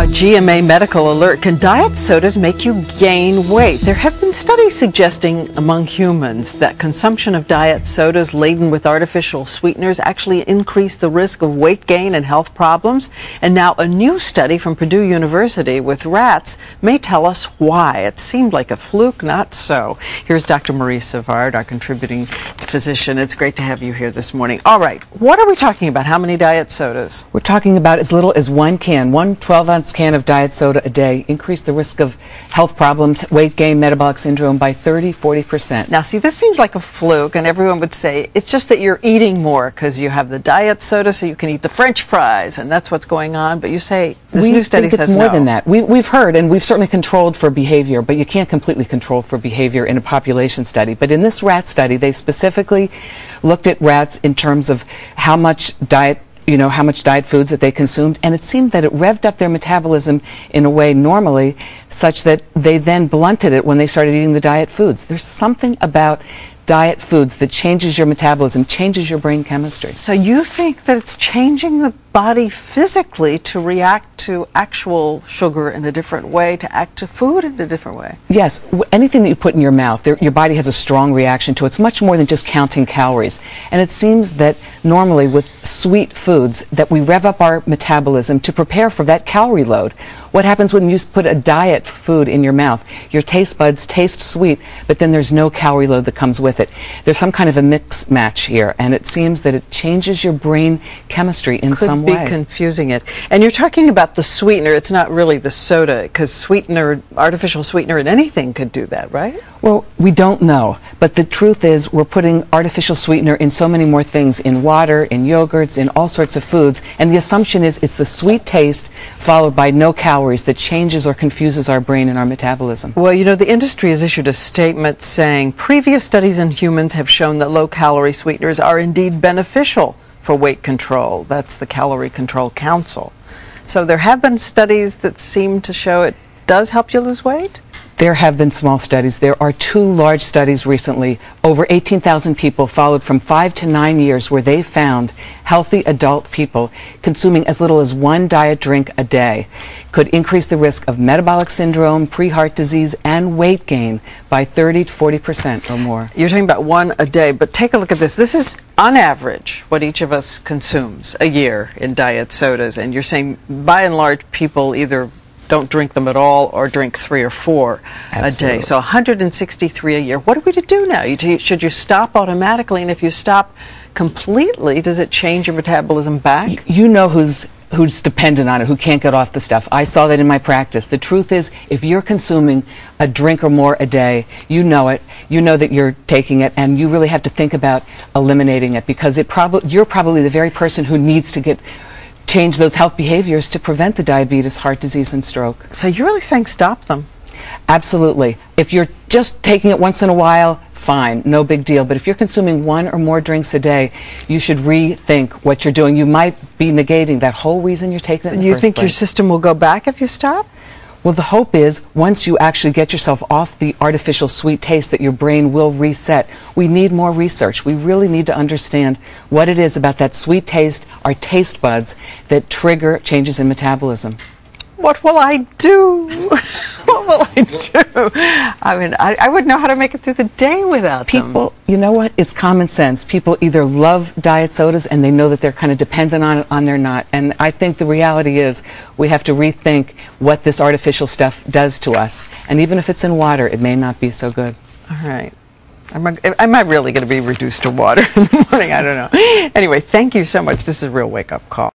GMA Medical Alert. Can diet sodas make you gain weight? There have been studies suggesting among humans that consumption of diet sodas laden with artificial sweeteners actually increase the risk of weight gain and health problems. And now a new study from Purdue University with rats may tell us why. It seemed like a fluke, not so. Here's Dr. Marie Savard, our contributing physician. It's great to have you here this morning. All right, what are we talking about? How many diet sodas? We're talking about as little as one 12-ounce can of diet soda a day increase the risk of health problems, weight gain, metabolic syndrome by 30–40%. Now, see, this seems like a fluke, and everyone would say it's just that you're eating more because you have the diet soda, so you can eat the French fries, and that's what's going on. But you say this new study says no. It's more than that. We've heard, and we've certainly controlled for behavior, but you can't completely control for behavior in a population study. But in this rat study, they specifically looked at rats in terms of how much diet foods that they consumed, and it seemed that it revved up their metabolism in a way normally such that they then blunted it when they started eating the diet foods. There's something about diet foods that changes your metabolism, changes your brain chemistry. So you think that it's changing the body physically to react to actual sugar in a different way, to act to food in a different way? Yes. Anything that you put in your mouth, your body has a strong reaction to it. It's much more than just counting calories. And it seems that normally with sweet foods that we rev up our metabolism to prepare for that calorie load. What happens when you put a diet food in your mouth? Your taste buds taste sweet, but then there's no calorie load that comes with it. There's some kind of a mix match here, and it seems that it changes your brain chemistry in some way. Could be confusing it. And you're talking about the sweetener. It's not really the soda, because sweetener, artificial sweetener in anything could do that, right? Well, we don't know, but the truth is we're putting artificial sweetener in so many more things, in water, in yogurts, in all sorts of foods, and the assumption is it's the sweet taste followed by no calories that changes or confuses our brain and our metabolism. Well, you know, the industry has issued a statement saying previous studies in humans have shown that low-calorie sweeteners are indeed beneficial for weight control. That's the Calorie Control Council. So there have been studies that seem to show it does help you lose weight? There have been small studies. There are two large studies recently, over 18,000 people followed from 5 to 9 years, where they found healthy adult people consuming as little as one diet drink a day could increase the risk of metabolic syndrome, pre-heart disease, and weight gain by 30–40% or more. You're talking about one a day, but take a look at this. This is, on average, what each of us consumes a year in diet sodas, and you're saying, by and large, people either don't drink them at all or drink 3 or 4 a day. So 163 a year. What are we to do now? Should you stop automatically? And if you stop completely, does it change your metabolism back? You know who's dependent on it, who can't get off the stuff. I saw that in my practice. The truth is, if you're consuming a drink or more a day, you know it, you know that you're taking it, and you really have to think about eliminating it, because you're probably the very person who needs to change those health behaviors to prevent the diabetes, heart disease, and stroke. So you're really saying stop them? Absolutely. If you're just taking it once in a while, fine, no big deal. But if you're consuming 1 or more drinks a day, you should rethink what you're doing. You might be negating that whole reason you're taking it in the first place. You think your system will go back if you stop? Well, the hope is once you actually get yourself off the artificial sweet taste that your brain will reset. We need more research. We really need to understand what it is about that sweet taste, our taste buds, that trigger changes in metabolism. What will I do? What will I do? I mean, I wouldn't know how to make it through the day without them. People, you know what? It's common sense. People either love diet sodas and they know that they're kind of dependent on it, they're not. And I think the reality is we have to rethink what this artificial stuff does to us. And even if it's in water, it may not be so good. All right. Am I really going to be reduced to water in the morning? I don't know. Anyway, thank you so much. This is a real wake-up call.